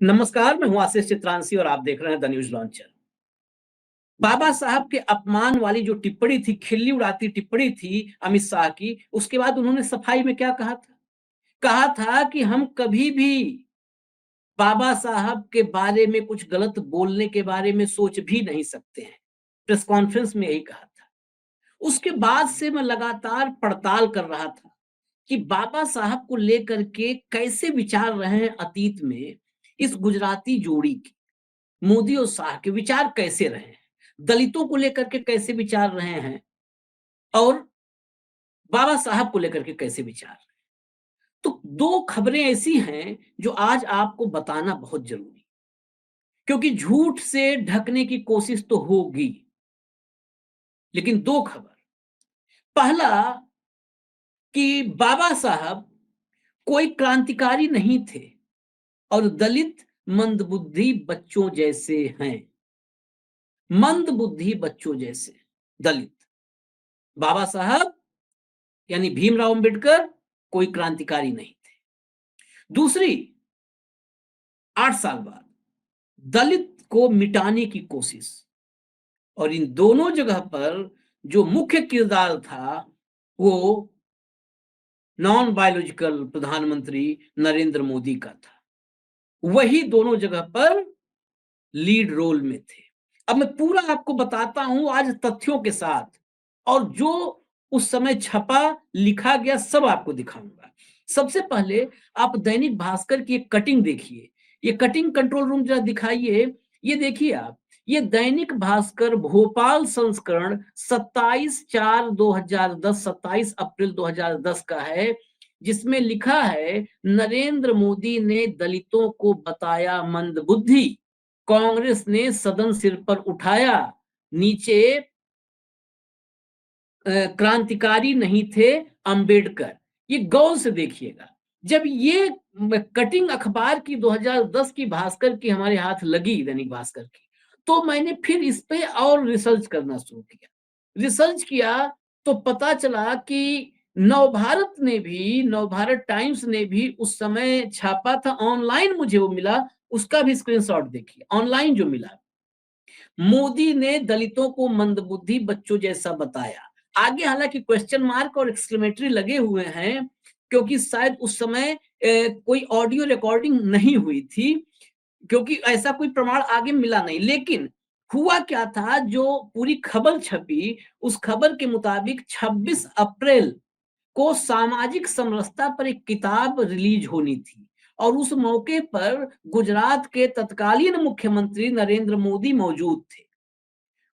नमस्कार, मैं हूँ आशीष चित्रांशी और आप देख रहे हैं द न्यूज़ लॉन्चर। बाबा साहब के अपमान वाली जो टिप्पणी थी, खिल्ली उड़ाती टिप्पणी थी अमित शाह की, उसके बाद उन्होंने सफाई में क्या कहा था? कहा था कि हम कभी भी बाबा साहब के बारे में कुछ गलत बोलने के बारे में सोच भी नहीं सकते हैं। प्रेस कॉन्फ्रेंस में यही कहा था। उसके बाद से मैं लगातार पड़ताल कर रहा था कि बाबा साहब को लेकर के कैसे विचार रहे हैं अतीत में इस गुजराती जोड़ी के। मोदी और शाह के विचार कैसे रहे हैं, दलितों को लेकर के कैसे विचार रहे हैं और बाबा साहब को लेकर के कैसे विचार रहे हैं। तो दो खबरें ऐसी हैं जो आज आपको बताना बहुत जरूरी, क्योंकि झूठ से ढकने की कोशिश तो होगी, लेकिन दो खबर। पहला कि बाबा साहब कोई क्रांतिकारी नहीं थे और दलित मंदबुद्धि बच्चों जैसे हैं। मंदबुद्धि बच्चों जैसे दलित। बाबा साहब यानी भीमराव अंबेडकर कोई क्रांतिकारी नहीं थे। दूसरी, 8 साल बाद दलित को मिटाने की कोशिश, और इन दोनों जगह पर जो मुख्य किरदार था वो नॉन बायोलॉजिकल प्रधानमंत्री नरेंद्र मोदी का था। वही दोनों जगह पर लीड रोल में थे। अब मैं पूरा आपको बताता हूं आज तथ्यों के साथ, और जो उस समय छपा लिखा गया सब आपको दिखाऊंगा। सबसे पहले आप दैनिक भास्कर की एक कटिंग देखिए। ये कटिंग कंट्रोल रूम जरा दिखाइए। ये देखिए आप, ये दैनिक भास्कर भोपाल संस्करण 27/4/2010, 27 अप्रैल 2010 का है, जिसमें लिखा है नरेंद्र मोदी ने दलितों को बताया मंदबुद्धि, कांग्रेस ने सदन सिर पर उठाया, नीचे क्रांतिकारी नहीं थे अंबेडकर। ये गौर से देखिएगा। जब ये कटिंग अखबार की 2010 की भास्कर की हमारे हाथ लगी, दैनिक भास्कर की, तो मैंने फिर इस पे और रिसर्च करना शुरू किया। रिसर्च किया तो पता चला कि नवभारत ने भी, नवभारत टाइम्स ने भी उस समय छापा था। ऑनलाइन मुझे वो मिला, उसका भी स्क्रीनशॉट देखिए। ऑनलाइन जो मिला, मोदी ने दलितों को मंदबुद्धि बच्चों जैसा बताया। आगे हालांकि क्वेश्चन मार्क और एक्सक्लेमेटरी लगे हुए हैं, क्योंकि शायद उस समय कोई ऑडियो रिकॉर्डिंग नहीं हुई थी, क्योंकि ऐसा कोई प्रमाण आगे मिला नहीं। लेकिन हुआ क्या था, जो पूरी खबर छपी उस खबर के मुताबिक 26 अप्रैल को सामाजिक समरसता पर एक किताब रिलीज होनी थी, और उस मौके पर गुजरात के तत्कालीन मुख्यमंत्री नरेंद्र मोदी मौजूद थे।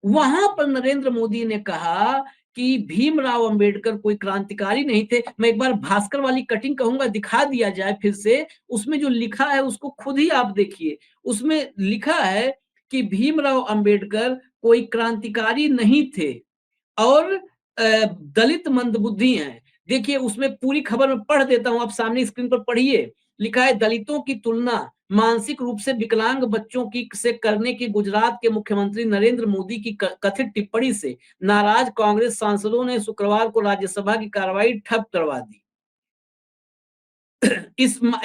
वहां पर नरेंद्र मोदी ने कहा कि भीमराव अंबेडकर कोई क्रांतिकारी नहीं थे। मैं एक बार भास्कर वाली कटिंग कहूंगा दिखा दिया जाए फिर से। उसमें जो लिखा है उसको खुद ही आप देखिए। उसमें लिखा है कि भीमराव अंबेडकर कोई क्रांतिकारी नहीं थे और दलित मंदबुद्धि हैं। देखिए उसमें पूरी खबर में पढ़ देता हूं, आप सामने स्क्रीन पर पढ़िए। लिखा है, दलितों की तुलना मानसिक रूप से विकलांग बच्चों की से करने की गुजरात के मुख्यमंत्री नरेंद्र मोदी की कथित टिप्पणी से नाराज कांग्रेस सांसदों ने शुक्रवार को राज्यसभा की कार्रवाई ठप करवा दी।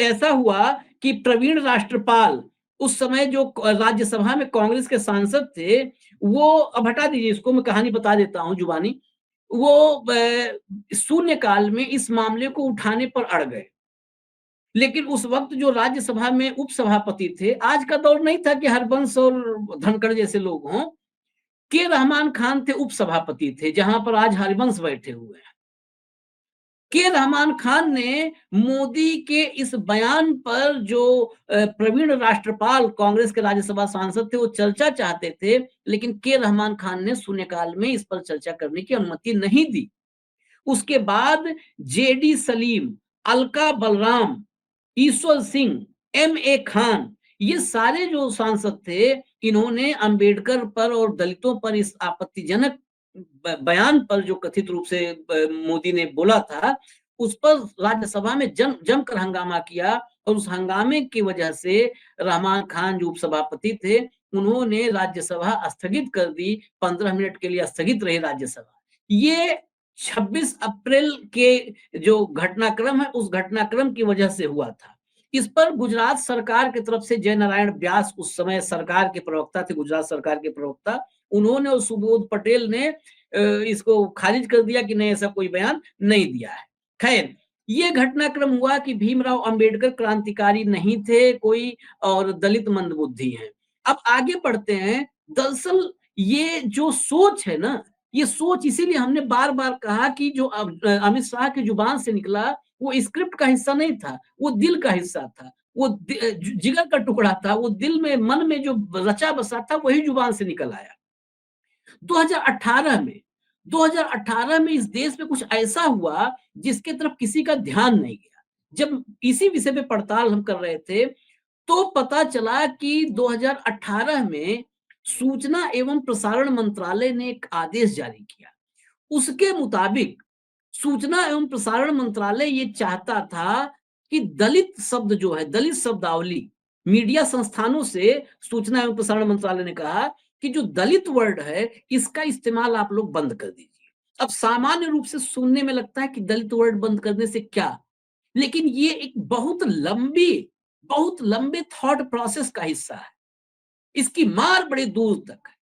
ऐसा हुआ कि प्रवीण राष्ट्रपाल, उस समय जो राज्यसभा में कांग्रेस के सांसद थे, वो, अब हटा दीजिए इसको, मैं कहानी बता देता हूं जुबानी। वो शून्यकाल में इस मामले को उठाने पर अड़ गए। लेकिन उस वक्त जो राज्यसभा में उपसभापति थे, आज का दौर नहीं था कि हरबंस और धनखड़ जैसे लोग हों, के रहमान खान थे, उपसभापति थे, जहां पर आज हरिवंश बैठे हुए हैं। के रहमान खान ने मोदी के इस बयान पर, जो प्रवीण राष्ट्रपाल कांग्रेस के राज्यसभा सांसद थे, वो चर्चा चाहते थे, लेकिन के रहमान खान ने शून्यकाल में इस पर चर्चा करने की अनुमति नहीं दी। उसके बाद J D Salim, Alka Balram, Ishwar Singh, M A Khan, ये सारे जो सांसद थे, इन्होंने अंबेडकर पर और दलितों पर इस आपत्तिजनक बयान पर, जो कथित रूप से मोदी ने बोला था, उस पर राज्यसभा में जमकर हंगामा किया। और उस हंगामे की वजह से रहमान खान जो उपसभापति थे, उन्होंने राज्यसभा स्थगित कर दी। 15 मिनट के लिए स्थगित रही राज्यसभा। ये 26 अप्रैल के जो घटनाक्रम है, उस घटनाक्रम की वजह से हुआ था। इस पर गुजरात सरकार की तरफ से जय नारायण व्यास, उस समय सरकार के प्रवक्ता थे, गुजरात सरकार के प्रवक्ता, उन्होंने और सुबोध पटेल ने इसको खारिज कर दिया कि नहीं, ऐसा कोई बयान नहीं दिया है। खैर, ये घटनाक्रम हुआ कि भीमराव अंबेडकर क्रांतिकारी नहीं थे कोई, और दलित मंदबुद्धि हैं। अब आगे बढ़ते हैं। दरअसल ये जो सोच है ना, ये सोच इसीलिए हमने बार-बार कहा कि जो अमित शाह की जुबान से निकला, वो स्क्रिप्ट का हिस्सा नहीं था, वो दिल का हिस्सा था। वो जिगर का टुकड़ा था, वो दिल में, मन में जो रचा बसा था, वही जुबान से निकल आया। 2018 में 2018 में इस देश में कुछ ऐसा हुआ जिसके तरफ किसी का ध्यान नहीं गया। जब इसी विषय पे पड़ताल हम कर रहे थे, तो पता चला कि 2018 में सूचना एवं प्रसारण मंत्रालय ने एक आदेश जारी किया। उसके मुताबिक सूचना एवं प्रसारण मंत्रालय ये चाहता था कि दलित शब्द जो है, दलित शब्दावली, मीडिया संस्थानों से सूचना एवं प्रसारण मंत्रालय ने कहा कि जो दलित वर्ड है, इसका इस्तेमाल आप लोग बंद कर दीजिए। अब सामान्य रूप से सुनने में लगता है कि दलित वर्ड बंद करने से क्या? लेकिन ये एक बहुत लंबे थॉट प्रोसेस का हिस्सा है। इसकी मार बड़े दूर तक है।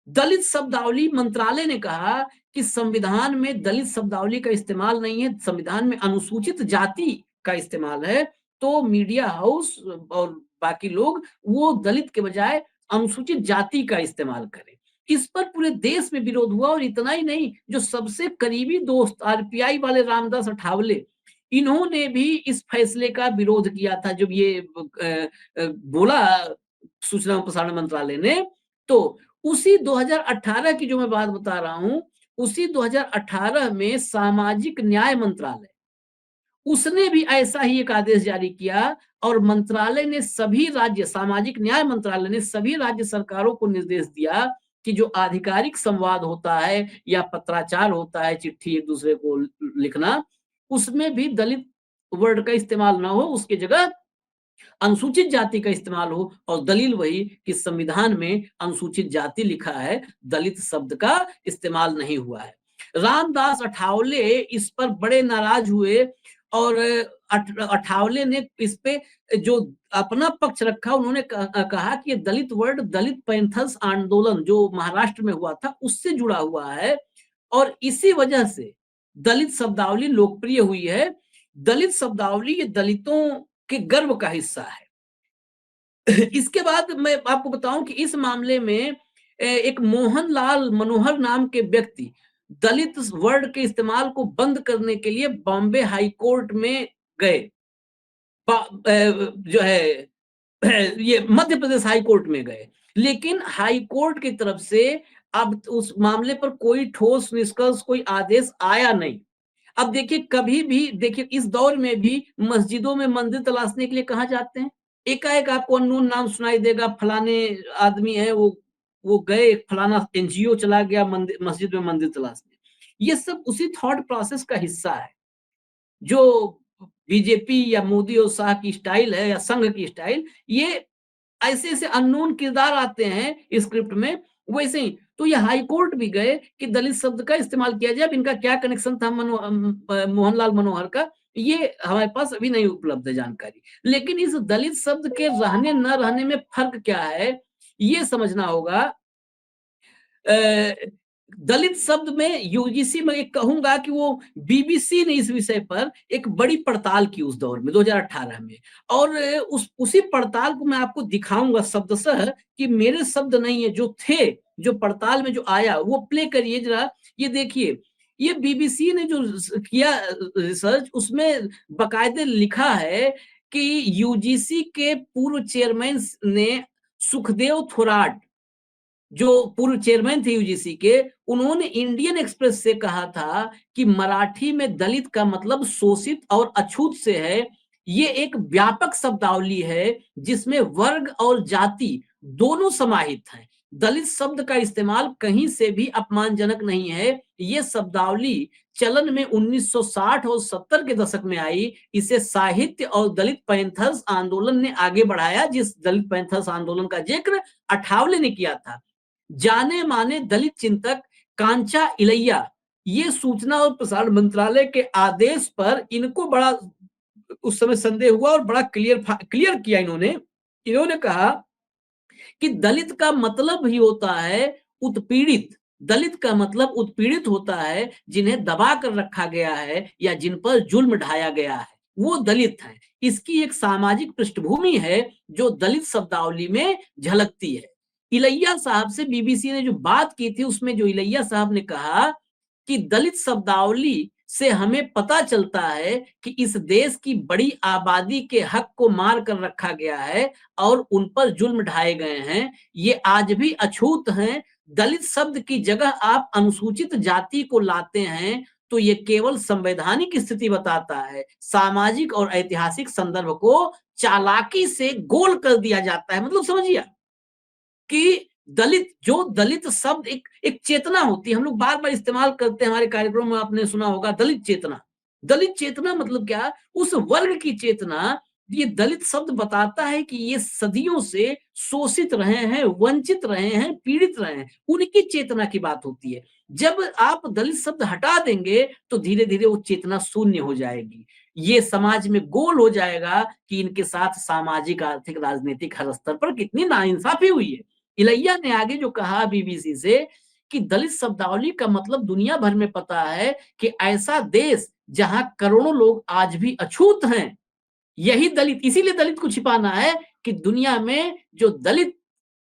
दलित शब्दावली मंत्रालय ने कहा कि संविधान में दलित शब्दावली का इस्तेमाल नहीं है, संविधान में अनुसूचित जाति का इस्तेमाल है, तो मीडिया हाउस और बाकी लोग वो दलित के बजाय अनुसूचित जाति का इस्तेमाल करें। इस पर पूरे देश में विरोध हुआ, और इतना ही नहीं, जो सबसे करीबी दोस्त आरपीआई वाले रामदास अठावले, इन्होंने भी इस फैसले का विरोध किया था जब ये बोला सूचना और प्रसारण मंत्रालय ने। तो उसी 2018 की जो मैं बात बता रहा हूं, उसी 2018 में सामाजिक न्याय मंत्रालय, उसने भी ऐसा ही एक आदेश जारी किया, और मंत्रालय ने सभी राज्य, सामाजिक न्याय मंत्रालय ने सभी राज्य सरकारों को निर्देश दिया कि जो आधिकारिक संवाद होता है या पत्राचार होता है, चिट्ठी एक दूसरे को लिखना, उसमें भी दलित वर्ड का इस्तेमाल ना हो, उसकी जगह अनुसूचित जाति का इस्तेमाल हो। और दलील वही कि संविधान में अनुसूचित जाति लिखा है, दलित शब्द का इस्तेमाल नहीं हुआ है। रामदास अठावले इस पर बड़े नाराज हुए, और अठावले ने इस पे जो अपना पक्ष रखा, उन्होंने कहा कि ये दलित वर्ड दलित पैंथर्स आंदोलन जो महाराष्ट्र में हुआ था, उससे जुड़ा हुआ है, और इसी वजह से दलित शब्दावली लोकप्रिय हुई है। दलित शब्दावली ये दलितों के गर्व का हिस्सा है। इसके बाद मैं आपको बताऊं कि इस मामले में एक मोहनलाल मनोहर नाम के व्यक्ति दलित वर्ड के इस्तेमाल को बंद करने के लिए बॉम्बे हाई कोर्ट में गए। जो है ये मध्य प्रदेश हाई कोर्ट में गए, लेकिन हाई कोर्ट की तरफ से अब उस मामले पर कोई ठोस निष्कर्ष, कोई आदेश आया नहीं। अब देखिए, कभी भी देखिए, इस दौर में भी मस्जिदों में मंदिर तलाशने के लिए कहाँ जाते हैं? एकाएक आपको अननोन नाम सुनाई देगा, फलाने आदमी है, वो गए, फलाना एनजीओ चला गया मंदिर, मस्जिद में मंदिर तलाशने। ये सब उसी थॉट प्रोसेस का हिस्सा है जो बीजेपी या मोदी और शाह की स्टाइल है, या संघ की स्टाइल। ये ऐसे ऐसे अननोन किरदार आते हैं स्क्रिप्ट में, वैसे ही। तो ये हाई कोर्ट भी गए कि दलित शब्द का इस्तेमाल किया जाए। अब इनका क्या कनेक्शन था मोहनलाल मनोहर का, ये हमारे पास अभी नहीं उपलब्ध है जानकारी। लेकिन इस दलित शब्द के रहने न रहने में फर्क क्या है, ये समझना होगा। दलित शब्द में यूजीसी में एक कहूंगा कि वो बीबीसी ने इस विषय पर एक बड़ी पड़ताल की उस दौर में 2018 में, और उसी पड़ताल को मैं आपको दिखाऊंगा शब्दशः कि मेरे शब्द नहीं है, जो थे, जो पड़ताल में जो आया वो प्ले करिए जरा। ये देखिए, ये बीबीसी ने जो किया रिसर्च, उसमें बकायदे लिखा है कि यूजीसी के पूर्व चेयरमैन ने सुखदेव थोराट, जो पूर्व चेयरमैन थे यूजीसी के, उन्होंने इंडियन एक्सप्रेस से कहा था कि मराठी में दलित का मतलब शोषित और अछूत से है। ये एक व्यापक शब्दावली है जिसमें वर्ग और जाति दोनों समाहित हैं। दलित शब्द का इस्तेमाल कहीं से भी अपमानजनक नहीं है। ये शब्दावली चलन में 1960 और 70 के दशक में आई। इसे साहित्य और दलित पैंथर्स आंदोलन ने आगे बढ़ाया, जिस दलित पैंथर्स आंदोलन का जिक्र अठावले ने किया था। जाने माने दलित चिंतक कांचा इलैया, ये सूचना और प्रसारण मंत्रालय के आदेश पर, इनको बड़ा उस समय संदेह हुआ और बड़ा क्लियर किया इन्होंने। इन्होंने कहा कि दलित का मतलब ही होता है उत्पीड़ित। दलित का मतलब उत्पीड़ित होता है, जिन्हें दबा कर रखा गया है या जिन पर जुल्म ढाया गया है, वो दलित है। इसकी एक सामाजिक पृष्ठभूमि है जो दलित शब्दावली में झलकती है। इलैया साहब से बीबीसी ने जो बात की थी, उसमें जो इलैया साहब ने कहा कि दलित शब्दावली से हमें पता चलता है कि इस देश की बड़ी आबादी के हक को मार कर रखा गया है और उन पर जुल्म ढाए गए हैं, ये आज भी अछूत हैं। दलित शब्द की जगह आप अनुसूचित जाति को लाते हैं तो ये केवल संवैधानिक स्थिति बताता है, सामाजिक और ऐतिहासिक संदर्भ को चालाकी से गोल कर दिया जाता है। मतलब समझिए कि दलित शब्द एक चेतना होती है, हम लोग बार बार इस्तेमाल करते हैं हमारे कार्यक्रम में, आपने सुना होगा दलित चेतना। दलित चेतना मतलब क्या? उस वर्ग की चेतना। ये दलित शब्द बताता है कि ये सदियों से शोषित रहे हैं, वंचित रहे हैं, पीड़ित रहे हैं, उनकी चेतना की बात होती है। जब आप दलित शब्द हटा देंगे तो धीरे धीरे वो चेतना शून्य हो जाएगी, ये समाज में गोल हो जाएगा कि इनके साथ सामाजिक, आर्थिक, राजनीतिक हर स्तर पर कितनी नाइंसाफी हुई है। इलैया ने आगे जो कहा बीबीसी से कि दलित शब्दावली का मतलब दुनिया भर में पता है कि ऐसा देश जहां करोड़ों लोग आज भी अछूत हैं, यही दलित, इसीलिए दलित को छिपाना है कि दुनिया में जो दलित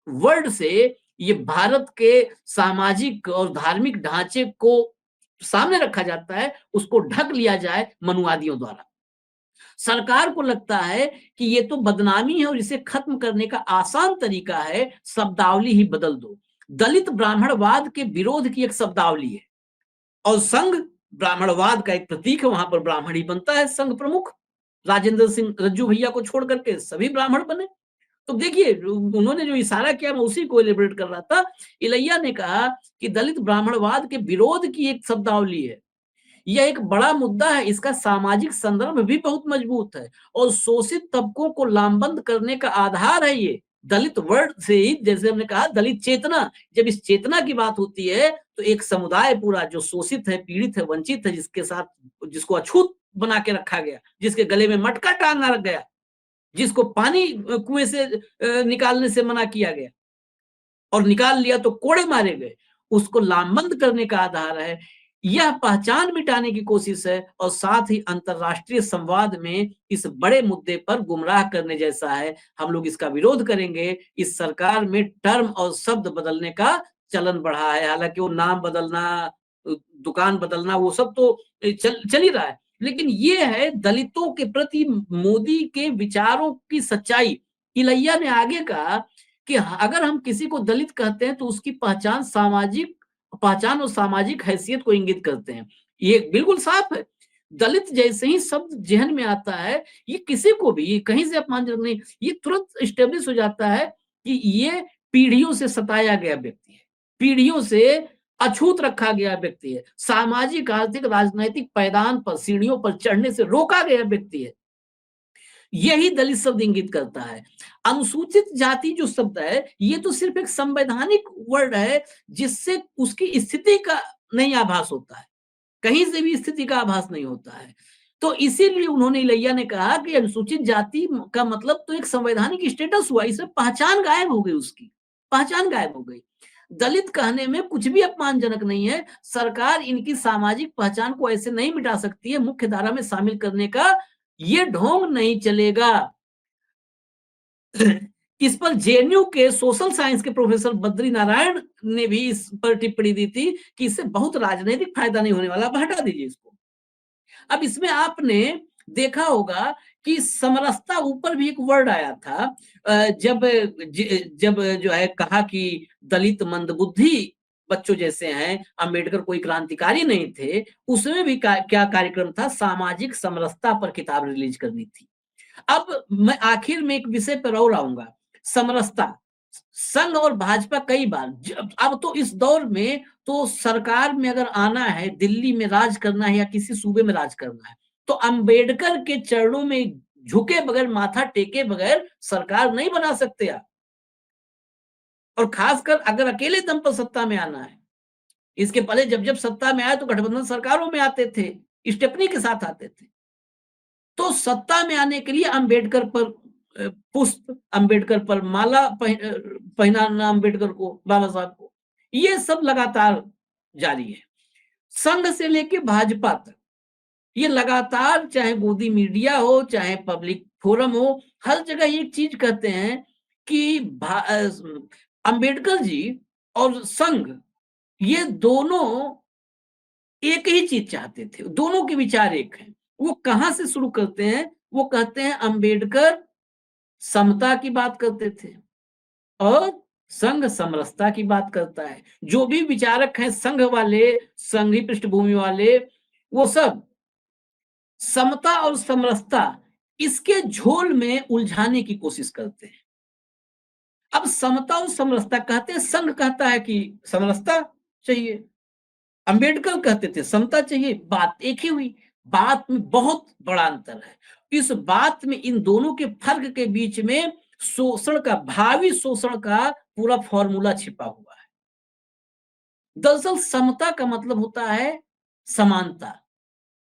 वर्ड से ये भारत के सामाजिक और धार्मिक ढांचे को सामने रखा जाता है, उसको ढक लिया जाए मनुवादियों द्वारा। सरकार को लगता है कि ये तो बदनामी है और इसे खत्म करने का आसान तरीका है शब्दावली ही बदल दो। दलित ब्राह्मणवाद के विरोध की एक शब्दावली है और संघ ब्राह्मणवाद का एक प्रतीक है, वहां पर ब्राह्मण ही बनता है संघ प्रमुख। राजेंद्र सिंह रज्जू भैया को छोड़ करके सभी ब्राह्मण बने। तो देखिए उन्होंने जो इशारा किया, मैं उसी को एलिब्रेट कर रहा था। इलैया ने कहा कि दलित ब्राह्मणवाद के विरोध की एक शब्दावली है, यह एक बड़ा मुद्दा है, इसका सामाजिक संदर्भ भी बहुत मजबूत है और शोषित तबकों को लामबंद करने का आधार है ये। दलित वर्ड से ही, जैसे हमने कहा दलित चेतना, जब इस चेतना की बात होती है तो एक समुदाय पूरा जो शोषित है, पीड़ित है, वंचित है, जिसके साथ, जिसको अछूत बना के रखा गया, जिसके गले में मटका टांगा रख गया, जिसको पानी कुएं से निकालने से मना किया गया और निकाल लिया तो कोड़े मारे गए, उसको लामबंद करने का आधार है। यह पहचान मिटाने की कोशिश है और साथ ही अंतरराष्ट्रीय संवाद में इस बड़े मुद्दे पर गुमराह करने जैसा है। हम लोग इसका विरोध करेंगे। इस सरकार में टर्म और शब्द बदलने का चलन बढ़ा है, हालांकि वो नाम बदलना, दुकान बदलना, वो सब तो चल ही रहा है, लेकिन ये है दलितों के प्रति मोदी के विचारों की सच्चाई। इलैया ने आगे कहा कि अगर हम किसी को दलित कहते हैं तो उसकी पहचान और सामाजिक हैसियत को इंगित करते हैं। ये बिल्कुल साफ है। दलित जैसे ही शब्द जहन में आता है, ये किसी को भी कहीं से अपमानजनक नहीं, ये तुरंत स्टेब्लिश हो जाता है कि ये पीढ़ियों से सताया गया व्यक्ति है, पीढ़ियों से अछूत रखा गया व्यक्ति है, सामाजिक, आर्थिक, राजनैतिक पायदान पर, सीढ़ियों पर चढ़ने से रोका गया व्यक्ति है। यही दलित शब्द इंगित करता है। अनुसूचित जाति जो शब्द है, ये तो सिर्फ एक संवैधानिक वर्ड है जिससे उसकी स्थिति का नहीं आभास होता है, कहीं से भी स्थिति का आभास नहीं होता है। तो इसीलिए उन्होंने, इलैया ने कहा कि अनुसूचित जाति का मतलब तो एक संवैधानिक स्टेटस हुआ, इसमें पहचान गायब हो गई, उसकी पहचान गायब हो गई। दलित कहने में कुछ भी अपमानजनक नहीं है। सरकार इनकी सामाजिक पहचान को ऐसे नहीं मिटा सकती है, मुख्य धारा में शामिल करने का ये ढोंग नहीं चलेगा। इस पर जेएनयू के सोशल साइंस के प्रोफेसर बद्री नारायण ने भी इस पर टिप्पणी दी थी कि इससे बहुत राजनीतिक फायदा नहीं होने वाला, अब हटा दीजिए इसको। अब इसमें आपने देखा होगा कि समरसता ऊपर भी एक वर्ड आया था, जब जब जो है कहा कि दलित मंदबुद्धि बच्चों जैसे हैं, अंबेडकर कोई क्रांतिकारी नहीं थे, उसमें भी क्या कार्यक्रम था, सामाजिक समरसता पर किताब रिलीज करनी थी। अब मैं आखिर में एक विषय पर और आऊंगा, समरसता। संघ और भाजपा कई बार, अब तो इस दौर में तो सरकार में अगर आना है, दिल्ली में राज करना है या किसी सूबे में राज करना है, तो अंबेडकर के चरणों में झुके बगैर, माथा टेके बगैर सरकार नहीं बना सकते आप। और खासकर अगर अकेले दम पर सत्ता में आना है। इसके पहले जब जब सत्ता में आए तो गठबंधन सरकारों में आते थे, स्टेपनी के साथ आते थे। तो सत्ता में आने के लिए अंबेडकर पर पुष्प, अंबेडकर पर माला पहनाना, अंबेडकर को, बाबा साहब को, ये सब लगातार जारी है। संघ से लेके भाजपा तक ये लगातार, चाहे गोदी मीडिया हो, चाहे पब्लिक फोरम हो, हर जगह एक चीज कहते हैं कि अंबेडकर जी और संघ, ये दोनों एक ही चीज चाहते थे, दोनों के विचार एक हैं। वो कहां से शुरू करते हैं? वो कहते हैं अंबेडकर समता की बात करते थे और संघ समरसता की बात करता है। जो भी विचारक हैं संघ वाले, संघी पृष्ठभूमि वाले, वो सब समता और समरसता इसके झोल में उलझाने की कोशिश करते हैं। अब समता और समरसता कहते हैं, संघ कहता है कि समरसता चाहिए, अंबेडकर कहते थे समता चाहिए, बात एक ही हुई। बात में बहुत बड़ा अंतर है। इस बात में, इन दोनों के फर्क के बीच में शोषण का, भावी शोषण का पूरा फॉर्मूला छिपा हुआ है। दरअसल समता का मतलब होता है समानता,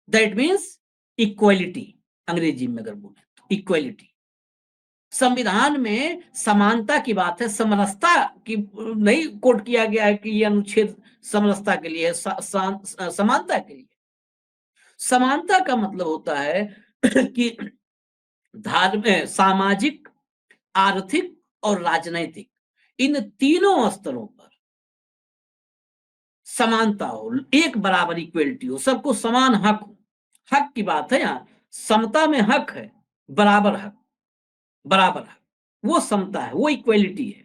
दैट मीन्स इक्वलिटी, अंग्रेजी में अगर बोले तो इक्वलिटी। संविधान में समानता की बात है, समरसता की नहीं कोट किया गया है कि ये अनुच्छेद समरसता के लिए है, समानता के लिए। समानता का मतलब होता है कि धार्मिक, सामाजिक, आर्थिक और राजनैतिक, इन तीनों स्तरों पर समानता हो, एक बराबर इक्वलिटी हो, सबको समान हक हो। हक की बात है यहाँ, समता में हक है, बराबर हक, बराबर हक, वो समता है, वो इक्वलिटी है।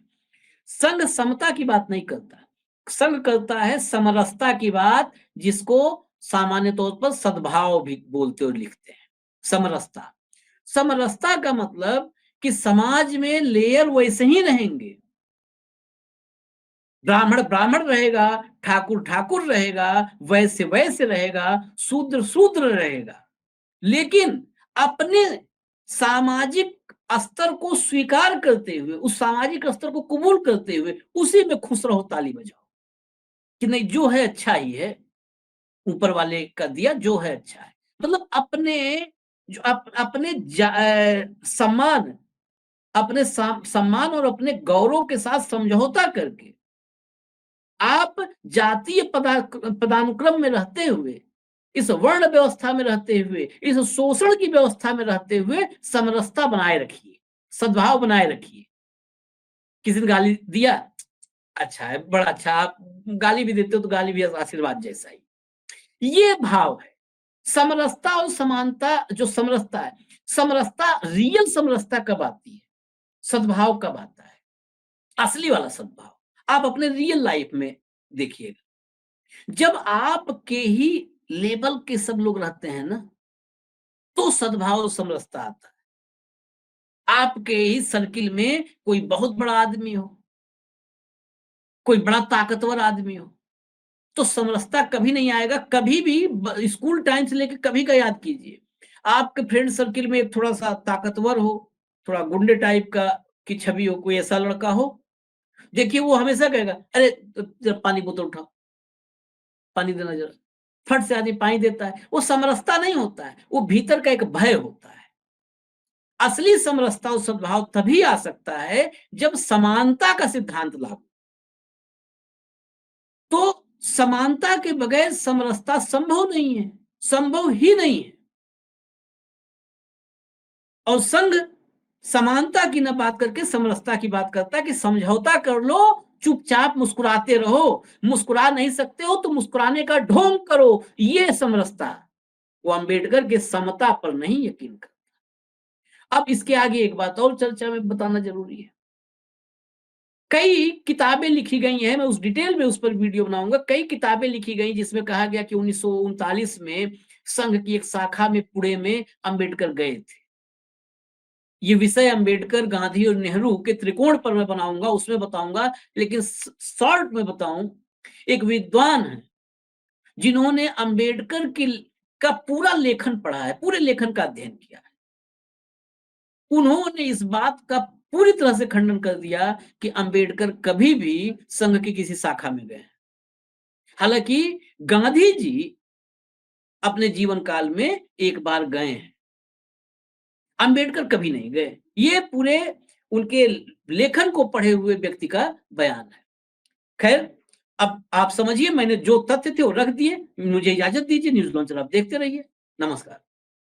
संघ समता की बात नहीं करता, संघ करता है समरसता की बात, जिसको सामान्य तौर पर सद्भाव भी बोलते और लिखते हैं। समरसता, समरसता का मतलब कि समाज में लेयर वैसे ही रहेंगे, ब्राह्मण ब्राह्मण रहेगा, ठाकुर ठाकुर रहेगा, वैश्य वैश्य रहेगा, शूद्र शूद्र रहेगा, लेकिन अपने सामाजिक स्तर को स्वीकार करते हुए, उस सामाजिक स्तर को कबूल करते हुए, उसी में खुश रहो, ताली बजाओ कि नहीं जो है अच्छा ही है, ऊपर वाले का दिया जो है अच्छा है। मतलब अपने जो अपने सम्मान, अपने सम्मान और अपने गौरव के साथ समझौता करके आप जातीय पदानुक्रम में रहते हुए, इस वर्ण व्यवस्था में रहते हुए, इस शोषण की व्यवस्था में रहते हुए समरसता बनाए रखिए, सद्भाव बनाए रखिए। किसी ने गाली दिया, अच्छा है, बड़ा अच्छा, आप गाली भी देते हो तो गाली भी आशीर्वाद जैसा ही, ये भाव है। समरसता और समानता, जो समरसता है, समरसता, रियल समरसता कब आती है? सद्भाव कब आता है? असली वाला सद्भाव आप अपने रियल लाइफ में देखिएगा, जब आपके ही लेवल के सब लोग रहते हैं ना, तो सद्भाव समरसता आता है। आपके ही सर्किल में कोई बहुत बड़ा आदमी हो, कोई बड़ा ताकतवर आदमी हो, तो समरसता कभी नहीं आएगा। कभी भी स्कूल टाइम से लेकर कभी का याद कीजिए, आपके फ्रेंड सर्किल में एक थोड़ा सा ताकतवर हो, थोड़ा गुंडे टाइप का की छवि हो, कोई ऐसा लड़का हो, देखिए वो हमेशा कहेगा, अरे जरा पानी बोतल उठाओ, पानी देना जरा, फट से आदमी पानी देता है। वो समरसता नहीं होता है, वो भीतर का एक भय होता है। असली समरसता और सद्भाव तभी आ सकता है जब समानता का सिद्धांत लागू। तो समानता के बगैर समरसता संभव नहीं है, संभव ही नहीं है। और संघ समानता की न बात करके समरसता की बात करता है कि समझौता कर लो, चुपचाप मुस्कुराते रहो, मुस्कुरा नहीं सकते हो तो मुस्कुराने का ढोंग करो, ये समरसता। वो अंबेडकर के समता पर नहीं यकीन कर। अब इसके आगे एक बात और चर्चा में बताना जरूरी है। कई किताबें लिखी गई हैं, मैं उस डिटेल में उस पर वीडियो बनाऊंगा। कई किताबें लिखी गई जिसमें कहा गया कि 1939 में संघ की एक शाखा में पुणे में अंबेडकर गए थे। ये विषय अंबेडकर, गांधी और नेहरू के त्रिकोण पर मैं बनाऊंगा, उसमें बताऊंगा, लेकिन शॉर्ट में बताऊं, एक विद्वान है जिन्होंने अंबेडकर की का पूरा लेखन पढ़ा है, पूरे लेखन का अध्ययन किया है। उन्होंने इस बात का पूरी तरह से खंडन कर दिया कि अंबेडकर कभी भी संघ की किसी शाखा में गए। हालांकि गांधी जी अपने जीवन काल में एक बार गए हैं, अंबेडकर कभी नहीं गए। ये पूरे उनके लेखन को पढ़े हुए व्यक्ति का बयान है। खैर, अब आप समझिए मैंने जो तथ्य थे वो रख दिए। मुझे इजाज़त दीजिए, न्यूज़ लॉन्चर आप देखते रहिए। नमस्कार।